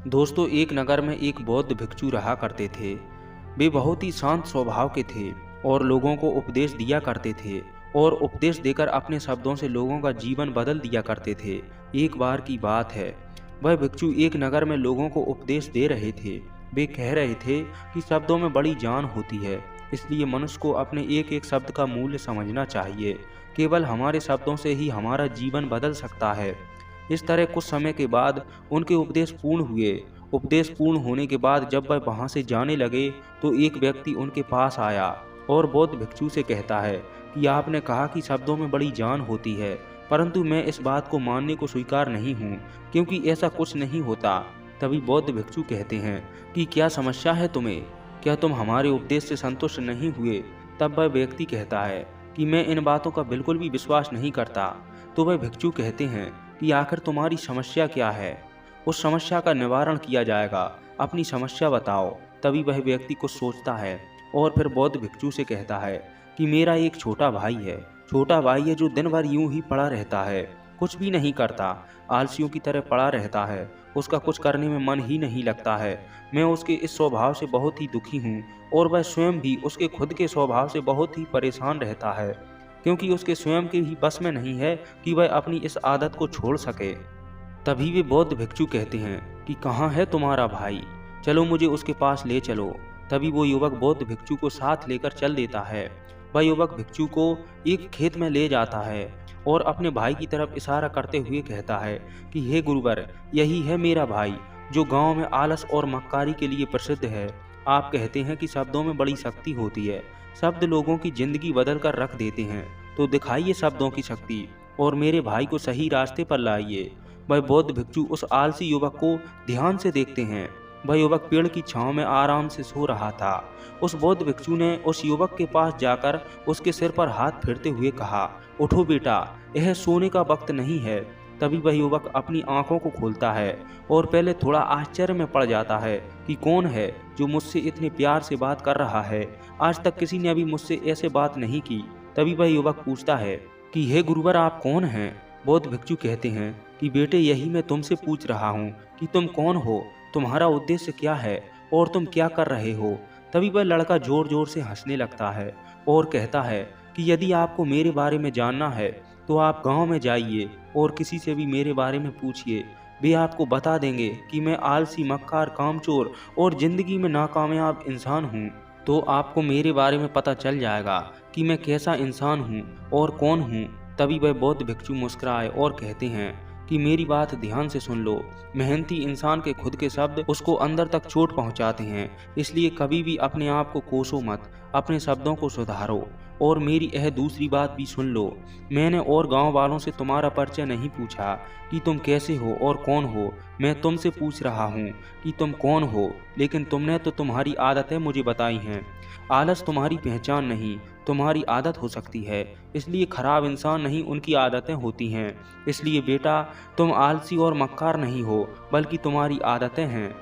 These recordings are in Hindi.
दोस्तों, एक नगर में एक बौद्ध भिक्षु रहा करते थे। वे बहुत ही शांत स्वभाव के थे और लोगों को उपदेश दिया करते थे और उपदेश देकर अपने शब्दों से लोगों का जीवन बदल दिया करते थे। एक बार की बात है, वह भिक्षु एक नगर में लोगों को उपदेश दे रहे थे। वे कह रहे थे कि शब्दों में बड़ी जान होती है, इसलिए मनुष्य को अपने एक एक शब्द का मूल्य समझना चाहिए। केवल हमारे शब्दों से ही हमारा जीवन बदल सकता है। इस तरह कुछ समय के बाद उनके उपदेश पूर्ण हुए। उपदेश पूर्ण होने के बाद जब वह वहां से जाने लगे तो एक व्यक्ति उनके पास आया और बौद्ध भिक्षु से कहता है कि आपने कहा कि शब्दों में बड़ी जान होती है, परंतु मैं इस बात को मानने को स्वीकार नहीं हूँ, क्योंकि ऐसा कुछ नहीं होता। तभी बौद्ध भिक्षु कहते हैं कि क्या समस्या है तुम्हें? क्या तुम हमारे उपदेश से संतुष्ट नहीं हुए? तब वह व्यक्ति कहता है कि मैं इन बातों का बिल्कुल भी विश्वास नहीं करता। तो वह भिक्षु कहते हैं कि आखिर तुम्हारी समस्या क्या है? उस समस्या का निवारण किया जाएगा, अपनी समस्या बताओ। तभी वह व्यक्ति कुछ सोचता है और फिर बौद्ध भिक्षु से कहता है कि मेरा एक छोटा भाई है। छोटा भाई है जो दिन भर यूं ही पड़ा रहता है, कुछ भी नहीं करता, आलसियों की तरह पड़ा रहता है। उसका कुछ करने में मन ही नहीं लगता है। मैं उसके इस स्वभाव से बहुत ही दुखी हूँ और वह स्वयं भी उसके खुद के स्वभाव से बहुत ही परेशान रहता है, क्योंकि उसके स्वयं के ही बस में नहीं है कि वह अपनी इस आदत को छोड़ सके। तभी वे बौद्ध भिक्षु कहते हैं कि कहाँ है तुम्हारा भाई? चलो मुझे उसके पास ले चलो। तभी वो युवक बौद्ध भिक्षु को साथ लेकर चल देता है। वह युवक भिक्षु को एक खेत में ले जाता है और अपने भाई की तरफ इशारा करते हुए कहता है कि हे गुरुवर, यही है मेरा भाई जो गांव में आलस और मक्कारी के लिए प्रसिद्ध है। आप कहते हैं कि शब्दों में बड़ी शक्ति होती है, शब्द लोगों की जिंदगी बदल कर रख देते हैं, तो दिखाइए शब्दों की शक्ति और मेरे भाई को सही रास्ते पर लाइए। वह बौद्ध भिक्षु उस आलसी युवक को ध्यान से देखते हैं। वह युवक पेड़ की छांव में आराम से सो रहा था। उस बौद्ध भिक्षु ने उस युवक के पास जाकर उसके सिर पर हाथ फेरते हुए कहा, उठो बेटा, यह सोने का वक्त नहीं है। तभी वह युवक अपनी आंखों को खोलता है और पहले थोड़ा आश्चर्य में पड़ जाता है कि कौन है जो मुझसे इतने प्यार से बात कर रहा है। आज तक किसी ने अभी मुझसे ऐसे बात नहीं की। तभी वह युवक पूछता है कि हे गुरुवर, आप कौन हैं? बौद्ध भिक्षु कहते हैं कि बेटे, यही मैं तुमसे पूछ रहा हूँ कि तुम कौन हो, तुम्हारा उद्देश्य क्या है और तुम क्या कर रहे हो। तभी वह लड़का जोर जोर से हंसने लगता है और कहता है कि यदि आपको मेरे बारे में जानना है तो आप गांव में जाइए और किसी से भी मेरे बारे में पूछिए। वे आपको बता देंगे कि मैं आलसी, मक्कार, कामचोर और जिंदगी में नाकामयाब इंसान हूँ। तो आपको मेरे बारे में पता चल जाएगा कि मैं कैसा इंसान हूँ और कौन हूँ। तभी वह बौद्ध भिक्षु मुस्कुराए और कहते हैं कि मेरी बात ध्यान से सुन लो। मेहनती इंसान के खुद के शब्द उसको अंदर तक चोट पहुंचाते हैं, इसलिए कभी भी अपने आप को कोसो मत, अपने शब्दों को सुधारो। और मेरी यह दूसरी बात भी सुन लो, मैंने और गांव वालों से तुम्हारा परिचय नहीं पूछा कि तुम कैसे हो और कौन हो। मैं तुमसे पूछ रहा हूँ कि तुम कौन हो, लेकिन तुमने तो तुम्हारी आदतें मुझे बताई हैं। आलस तुम्हारी पहचान नहीं, तुम्हारी आदत हो सकती है, इसलिए खराब इंसान नहीं, उनकी आदतें होती हैं। इसलिए बेटा, तुम आलसी और मक्कार नहीं हो, बल्कि तुम्हारी आदतें हैं।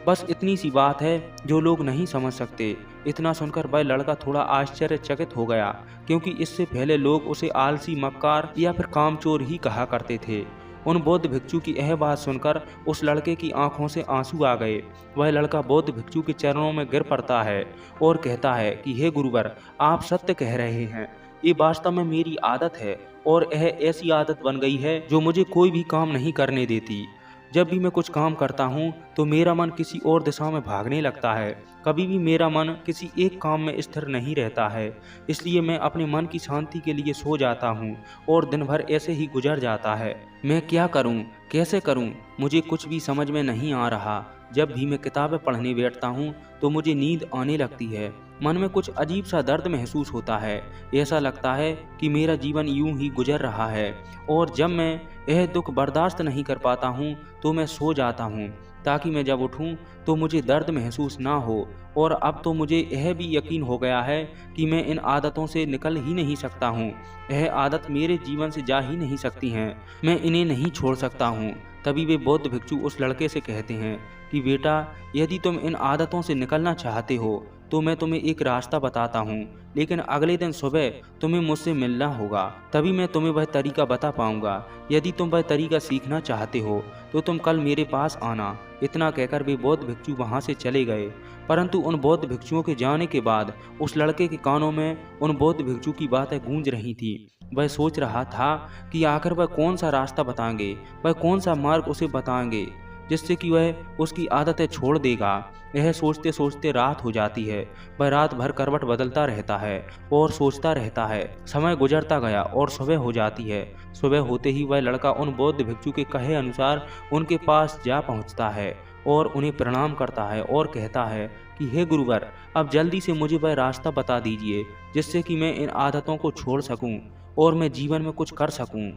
बस इतनी सी बात है जो लोग नहीं समझ सकते। इतना सुनकर वह लड़का थोड़ा आश्चर्यचकित हो गया, क्योंकि इससे पहले लोग उसे आलसी, मक्कार या फिर कामचोर ही कहा करते थे। उन बौद्ध भिक्षु की यह बात सुनकर उस लड़के की आंखों से आंसू आ गए। वह लड़का बौद्ध भिक्षु के चरणों में गिर पड़ता है और कहता है कि हे गुरुवर, आप सत्य कह रहे हैं। ये वास्तव में मेरी आदत है और यह ऐसी आदत बन गई है जो मुझे कोई भी काम नहीं करने देती। जब भी मैं कुछ काम करता हूँ तो मेरा मन किसी और दिशा में भागने लगता है। कभी भी मेरा मन किसी एक काम में स्थिर नहीं रहता है। इसलिए मैं अपने मन की शांति के लिए सो जाता हूँ और दिन भर ऐसे ही गुजर जाता है। मैं क्या करूँ, कैसे करूँ, मुझे कुछ भी समझ में नहीं आ रहा। जब भी मैं किताबें पढ़ने बैठता हूँ तो मुझे नींद आने लगती है। मन में कुछ अजीब सा दर्द महसूस होता है। ऐसा लगता है कि मेरा जीवन यूं ही गुजर रहा है। और जब मैं यह दुख बर्दाश्त नहीं कर पाता हूँ तो मैं सो जाता हूँ, ताकि मैं जब उठूँ तो मुझे दर्द महसूस ना हो। और अब तो मुझे यह भी यकीन हो गया है कि मैं इन आदतों से निकल ही नहीं सकता हूँ। यह आदत मेरे जीवन से जा ही नहीं सकती हैं। मैं इन्हें नहीं छोड़ सकता हूँ। तभी वे बौद्ध भिक्षु उस लड़के से कहते हैं कि बेटा, यदि तुम इन आदतों से निकलना चाहते हो तो मैं तुम्हें एक रास्ता बताता हूँ, लेकिन अगले दिन सुबह तुम्हें मुझसे मिलना होगा, तभी मैं तुम्हें वह तरीका बता पाऊंगा। यदि तुम वह तरीका सीखना चाहते हो तो तुम कल मेरे पास आना। इतना कहकर वे बौद्ध भिक्षु वहां से चले गए। परंतु उन बौद्ध भिक्षुओं के जाने के बाद उस लड़के के कानों में उन बौद्ध भिक्षु की बातें गूंज रही थी। वह सोच रहा था कि आखिर वह कौन सा रास्ता बताएंगे, वह कौन सा मार्ग उसे बताएंगे जिससे कि वह उसकी आदतें छोड़ देगा। यह सोचते सोचते रात हो जाती है। वह रात भर करवट बदलता रहता है और सोचता रहता है। समय गुजरता गया और सुबह हो जाती है। सुबह होते ही वह लड़का उन बौद्ध भिक्षु के कहे अनुसार उनके पास जा पहुंचता है और उन्हें प्रणाम करता है और कहता है कि हे गुरुवर, अब जल्दी से मुझे वह रास्ता बता दीजिए जिससे कि मैं इन आदतों को छोड़ सकूं और मैं जीवन में कुछ कर सकूं।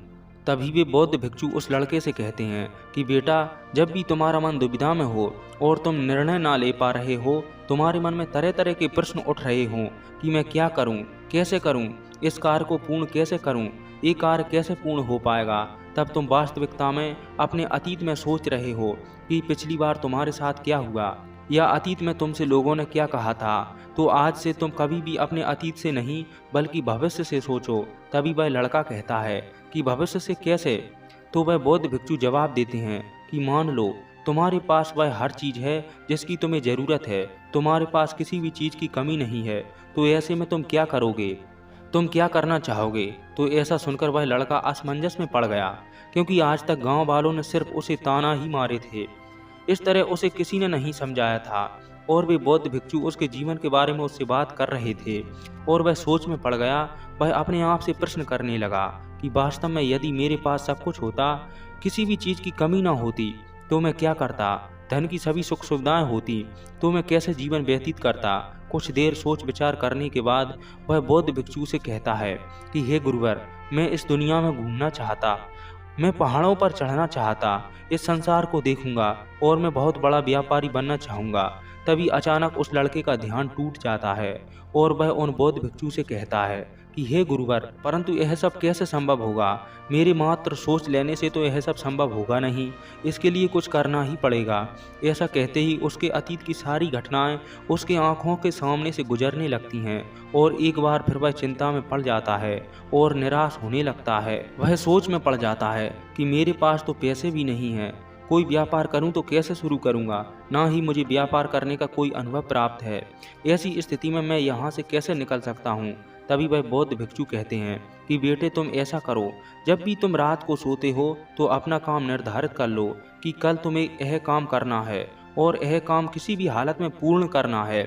तभी वे बौद्ध भिक्षु उस लड़के से कहते हैं कि बेटा, जब भी तुम्हारा मन दुविधा में हो और तुम निर्णय ना ले पा रहे हो, तुम्हारे मन में तरह तरह के प्रश्न उठ रहे हो कि मैं क्या करूं, कैसे करूं, इस कार्य को पूर्ण कैसे करूं, ये कार्य कैसे पूर्ण हो पाएगा, तब तुम वास्तविकता में अपने अतीत में सोच रहे हो कि पिछली बार तुम्हारे साथ क्या हुआ या अतीत में तुमसे लोगों ने क्या कहा था। तो आज से तुम कभी भी अपने अतीत से नहीं बल्कि भविष्य से सोचो। तभी वह लड़का कहता है कि भविष्य से कैसे? तो वह बौद्ध भिक्षु जवाब देते हैं कि मान लो तुम्हारे पास वह हर चीज़ है जिसकी तुम्हें ज़रूरत है, तुम्हारे पास किसी भी चीज़ की कमी नहीं है, तो ऐसे में तुम क्या करोगे, तुम क्या करना चाहोगे? तो ऐसा सुनकर वह लड़का असमंजस में पड़ गया, क्योंकि आज तक गांव वालों ने सिर्फ उसे ताना ही मारे थे। इस तरह उसे किसी ने नहीं समझाया था और वे बौद्ध भिक्षु उसके जीवन के बारे में उससे बात कर रहे थे और वह सोच में पड़ गया। वह अपने आप से प्रश्न करने लगा कि वास्तव में यदि मेरे पास सब कुछ होता, किसी भी चीज़ की कमी ना होती, तो मैं क्या करता, धन की सभी सुख सुविधाएं होती, तो मैं कैसे जीवन व्यतीत करता। कुछ देर सोच विचार करने के बाद वह बौद्ध भिक्षु से कहता है कि हे गुरुवर, मैं इस दुनिया में घूमना चाहता, मैं पहाड़ों पर चढ़ना चाहता, इस संसार को देखूंगा और मैं बहुत बड़ा व्यापारी बनना चाहूँगा। तभी अचानक उस लड़के का ध्यान टूट जाता है और वह उन बौद्ध भिक्षु से कहता है कि हे गुरुवर, परंतु यह सब कैसे संभव होगा? मेरे मात्र सोच लेने से तो यह सब संभव होगा नहीं, इसके लिए कुछ करना ही पड़ेगा। ऐसा कहते ही उसके अतीत की सारी घटनाएं उसके आंखों के सामने से गुजरने लगती हैं और एक बार फिर वह चिंता में पड़ जाता है और निराश होने लगता है। वह सोच में पड़ जाता है कि मेरे पास तो पैसे भी नहीं हैं, कोई व्यापार करूं तो कैसे शुरू करूंगा, ना ही मुझे व्यापार करने का कोई अनुभव प्राप्त है। ऐसी स्थिति में मैं यहाँ से कैसे निकल सकता हूँ? तभी वह बौद्ध भिक्षु कहते हैं कि बेटे, तुम ऐसा करो, जब भी तुम रात को सोते हो तो अपना काम निर्धारित कर लो कि कल तुम्हें यह काम करना है और यह काम किसी भी हालत में पूर्ण करना है।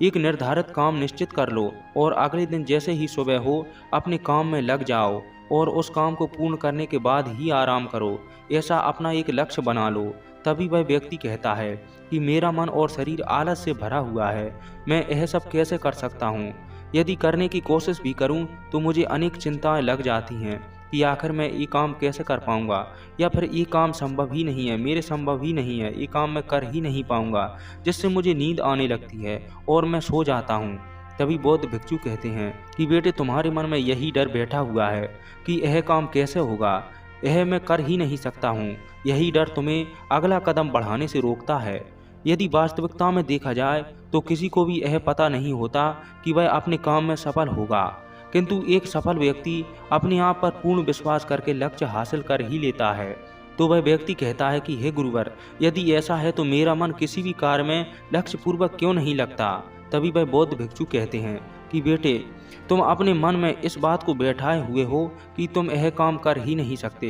एक निर्धारित काम निश्चित कर लो और अगले दिन जैसे ही सुबह हो अपने काम में लग जाओ और उस काम को पूर्ण करने के बाद ही आराम करो। ऐसा अपना एक लक्ष्य बना लो। तभी वह व्यक्ति कहता है कि मेरा मन और शरीर आलस से भरा हुआ है, मैं यह सब कैसे कर सकता हूँ? यदि करने की कोशिश भी करूं तो मुझे अनेक चिंताएं लग जाती हैं कि आखिर मैं ये काम कैसे कर पाऊंगा, या फिर ये काम संभव ही नहीं है, मेरे संभव ही नहीं है, ये काम मैं कर ही नहीं पाऊंगा, जिससे मुझे नींद आने लगती है और मैं सो जाता हूँ। तभी बौद्ध भिक्षु कहते हैं कि बेटे, तुम्हारे मन में यही डर बैठा हुआ है कि यह काम कैसे होगा, यह मैं कर ही नहीं सकता हूँ। यही डर तुम्हें अगला कदम बढ़ाने से रोकता है। यदि वास्तविकता में देखा जाए तो किसी को भी यह पता नहीं होता कि वह अपने काम में सफल होगा, किंतु एक सफल व्यक्ति अपने आप पर पूर्ण विश्वास करके लक्ष्य हासिल कर ही लेता है। तो वह व्यक्ति कहता है कि हे गुरुवर, यदि ऐसा है तो मेरा मन किसी भी कार्य में लक्ष्य पूर्वक क्यों नहीं लगता? तभी वह बौद्ध भिक्षु कहते हैं कि बेटे, तुम अपने मन में इस बात को बैठाए हुए हो कि तुम यह काम कर ही नहीं सकते,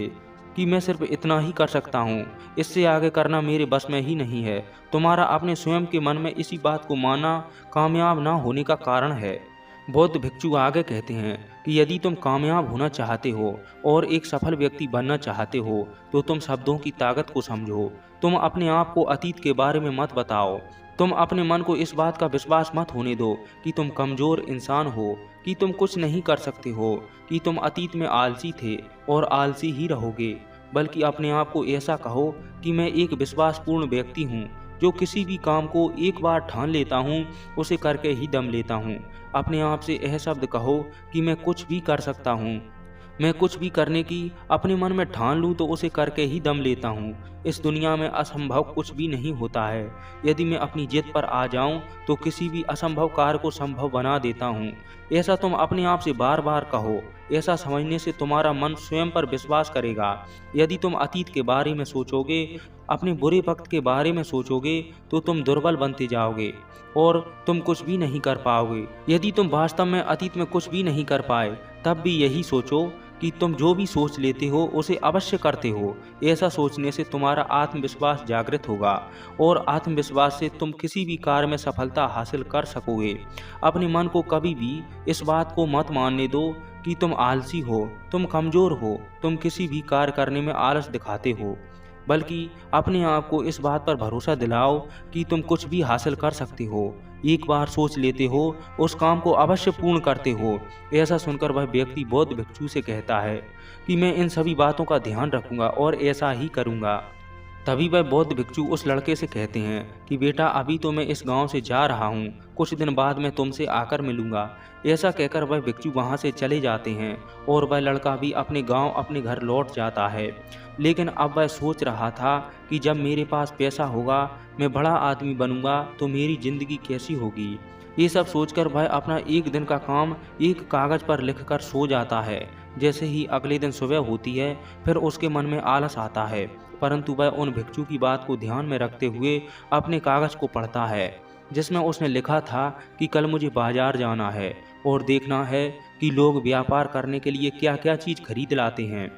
कि मैं सिर्फ इतना ही कर सकता हूँ, इससे आगे करना मेरे बस में ही नहीं है। तुम्हारा अपने स्वयं के मन में इसी बात को मानना कामयाब ना होने का कारण है। बौद्ध भिक्षु आगे कहते हैं कि यदि तुम कामयाब होना चाहते हो और एक सफल व्यक्ति बनना चाहते हो तो तुम शब्दों की ताकत को समझो। तुम अपने आप को अतीत के बारे में मत बताओ। तुम अपने मन को इस बात का विश्वास मत होने दो कि तुम कमज़ोर इंसान हो, कि तुम कुछ नहीं कर सकते हो, कि तुम अतीत में आलसी थे और आलसी ही रहोगे, बल्कि अपने आप को ऐसा कहो कि मैं एक विश्वासपूर्ण व्यक्ति हूँ जो किसी भी काम को एक बार ठान लेता हूँ, उसे करके ही दम लेता हूँ। अपने आप से यह शब्द कहो कि मैं कुछ भी कर सकता हूँ। मैं कुछ भी करने की अपने मन में ठान लूँ तो उसे करके ही दम लेता हूँ। इस दुनिया में असंभव कुछ भी नहीं होता है। यदि मैं अपनी जिद पर आ जाऊं तो किसी भी असंभव कार्य को संभव बना देता हूँ। ऐसा तुम अपने आप से बार बार कहो। ऐसा समझने से तुम्हारा मन स्वयं पर विश्वास करेगा। यदि तुम अतीत के बारे में सोचोगे, अपने बुरे वक्त के बारे में सोचोगे, तो तुम दुर्बल बनते जाओगे और तुम कुछ भी नहीं कर पाओगे। यदि तुम वास्तव में अतीत में कुछ भी नहीं कर पाए, तब भी यही सोचो कि तुम जो भी सोच लेते हो उसे अवश्य करते हो। ऐसा सोचने से तुम्हारा आत्मविश्वास जागृत होगा और आत्मविश्वास से तुम किसी भी कार्य में सफलता हासिल कर सकोगे। अपने मन को कभी भी इस बात को मत मानने दो कि तुम आलसी हो, तुम कमजोर हो, तुम किसी भी कार्य करने में आलस दिखाते हो, बल्कि अपने आप को इस बात पर भरोसा दिलाओ कि तुम कुछ भी हासिल कर सकते हो। एक बार सोच लेते हो, उस काम को अवश्य पूर्ण करते हो। ऐसा सुनकर वह व्यक्ति बौद्ध भिक्षु से कहता है कि मैं इन सभी बातों का ध्यान रखूंगा और ऐसा ही करूंगा। तभी वह बौद्ध भिक्षु उस लड़के से कहते हैं कि बेटा, अभी तो मैं इस गांव से जा रहा हूं, कुछ दिन बाद मैं तुमसे आकर मिलूंगा। ऐसा कहकर वह भिक्षु वहां से चले जाते हैं और वह लड़का भी अपने गांव अपने घर लौट जाता है। लेकिन अब वह सोच रहा था कि जब मेरे पास पैसा होगा, मैं बड़ा आदमी बनूंगा, तो मेरी जिंदगी कैसी होगी। ये सब सोचकर वह अपना एक दिन का काम एक कागज पर लिखकर सो जाता है। जैसे ही अगले दिन सुबह होती है, फिर उसके मन में आलस आता है, परंतु वह उन भिक्षु की बात को ध्यान में रखते हुए अपने कागज को पढ़ता है, जिसमें उसने लिखा था कि कल मुझे बाजार जाना है और देखना है कि लोग व्यापार करने के लिए क्या क्या चीज़ खरीद लाते हैं।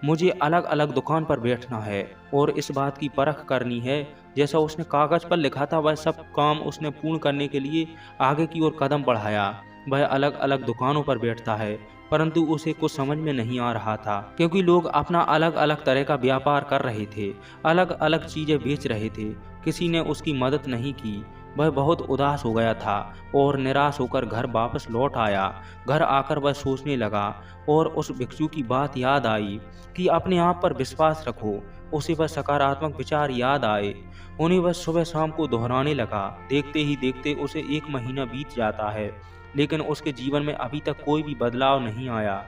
मुझे अलग अलग दुकान पर बैठना है और इस बात की परख करनी है। जैसा उसने कागज पर लिखा था, वह सब काम उसने पूर्ण करने के लिए आगे की ओर कदम बढ़ाया। वह अलग अलग दुकानों पर बैठता है, परंतु उसे कुछ समझ में नहीं आ रहा था, क्योंकि लोग अपना अलग अलग तरह का व्यापार कर रहे थे, अलग अलग चीजें बेच रहे थे। किसी ने उसकी मदद नहीं की। वह बहुत उदास हो गया था और निराश होकर घर वापस लौट आया। घर आकर वह सोचने लगा और उस भिक्षु की बात याद आई कि अपने आप पर विश्वास रखो। उसे वह सकारात्मक विचार याद आए। उन्हें वह सुबह शाम को दोहराने लगा। देखते ही देखते उसे 1 महीना बीत जाता है, लेकिन उसके जीवन में अभी तक कोई भी बदलाव नहीं आया,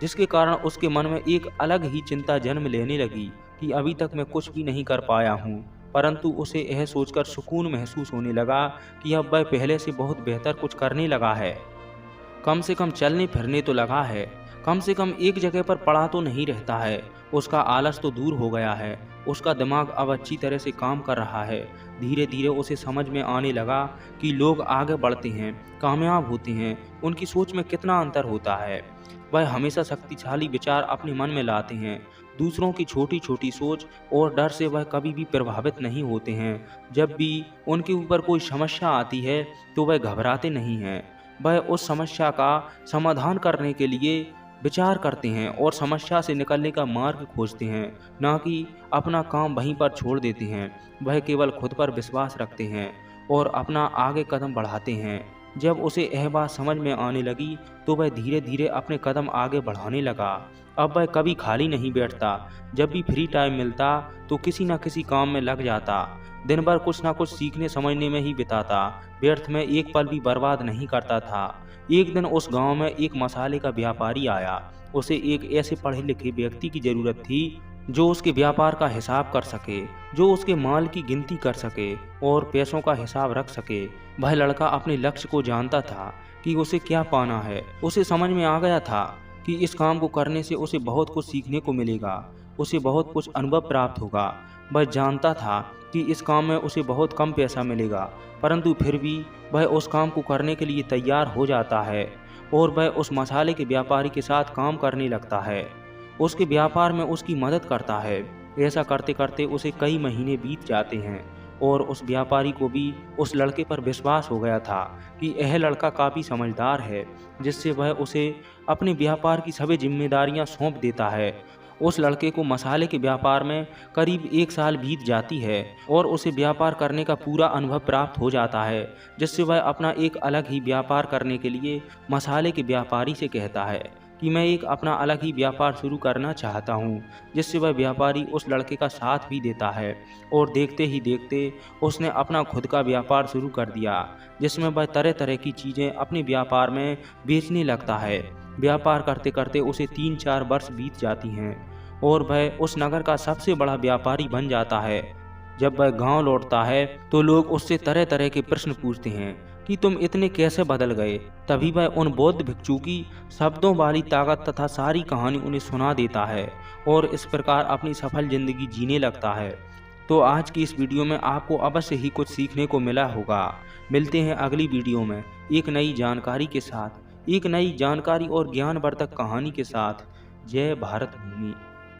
जिसके कारण उसके मन में एक अलग ही चिंता जन्म लेने लगी कि अभी तक मैं कुछ भी नहीं कर पाया हूँ। परंतु उसे यह सोचकर सुकून महसूस होने लगा कि अब वह पहले से बहुत बेहतर कुछ करने लगा है। कम से कम चलने फिरने तो लगा है, कम से कम एक जगह पर पड़ा तो नहीं रहता है। उसका आलस तो दूर हो गया है। उसका दिमाग अब अच्छी तरह से काम कर रहा है। धीरे धीरे उसे समझ में आने लगा कि लोग आगे बढ़ते हैं, कामयाब होते हैं, उनकी सोच में कितना अंतर होता है। वह हमेशा शक्तिशाली विचार अपने मन में लाते हैं। दूसरों की छोटी छोटी सोच और डर से वह कभी भी प्रभावित नहीं होते हैं। जब भी उनके ऊपर कोई समस्या आती है तो वह घबराते नहीं हैं। वह उस समस्या का समाधान करने के लिए विचार करते हैं और समस्या से निकलने का मार्ग खोजते हैं, ना कि अपना काम वहीं पर छोड़ देते हैं। वह केवल खुद पर विश्वास रखते हैं और अपना आगे कदम बढ़ाते हैं। जब उसे यह बात समझ में आने लगी तो वह धीरे धीरे अपने कदम आगे बढ़ाने लगा। अब वह कभी खाली नहीं बैठता। जब भी फ्री टाइम मिलता तो किसी न किसी काम में लग जाता। दिन भर कुछ न कुछ सीखने समझने में ही बिताता। व्यर्थ में एक पल भी बर्बाद नहीं करता था। एक दिन उस गांव में एक मसाले का व्यापारी आया। उसे एक ऐसे पढ़े लिखे व्यक्ति की जरूरत थी जो उसके व्यापार का हिसाब कर सके, जो उसके माल की गिनती कर सके और पैसों का हिसाब रख सके। वह लड़का अपने लक्ष्य को जानता था कि उसे क्या पाना है। उसे समझ में आ गया था कि इस काम को करने से उसे बहुत कुछ सीखने को मिलेगा, उसे बहुत कुछ अनुभव प्राप्त होगा। वह जानता था कि इस काम में उसे बहुत कम पैसा मिलेगा, परंतु फिर भी वह उस काम को करने के लिए तैयार हो जाता है और वह उस मसाले के व्यापारी के साथ काम करने लगता है, उसके व्यापार में उसकी मदद करता है। ऐसा करते करते उसे कई महीने बीत जाते हैं और उस व्यापारी को भी उस लड़के पर विश्वास हो गया था कि यह लड़का काफ़ी समझदार है, जिससे वह उसे अपने व्यापार की सभी जिम्मेदारियां सौंप देता है। उस लड़के को मसाले के व्यापार में करीब 1 साल बीत जाती है और उसे व्यापार करने का पूरा अनुभव प्राप्त हो जाता है, जिससे वह अपना एक अलग ही व्यापार करने के लिए मसाले के व्यापारी से कहता है कि मैं एक अपना अलग ही व्यापार शुरू करना चाहता हूँ, जिससे वह व्यापारी उस लड़के का साथ भी देता है। और देखते ही देखते उसने अपना खुद का व्यापार शुरू कर दिया, जिसमें वह तरह तरह की चीज़ें अपने व्यापार में बेचने लगता है। व्यापार करते करते उसे 3-4 वर्ष बीत जाती हैं और वह उस नगर का सबसे बड़ा व्यापारी बन जाता है। जब वह गांव लौटता है तो लोग उससे तरह तरह के प्रश्न पूछते हैं कि तुम इतने कैसे बदल गए। तभी वह उन बौद्ध भिक्षु की शब्दों वाली ताकत तथा सारी कहानी उन्हें सुना देता है और इस प्रकार अपनी सफल जिंदगी जीने लगता है। तो आज की इस वीडियो में आपको अवश्य ही कुछ सीखने को मिला होगा। मिलते हैं अगली वीडियो में एक नई जानकारी के साथ, एक नई जानकारी और ज्ञानवर्धक कहानी के साथ। जय भारत भूमि।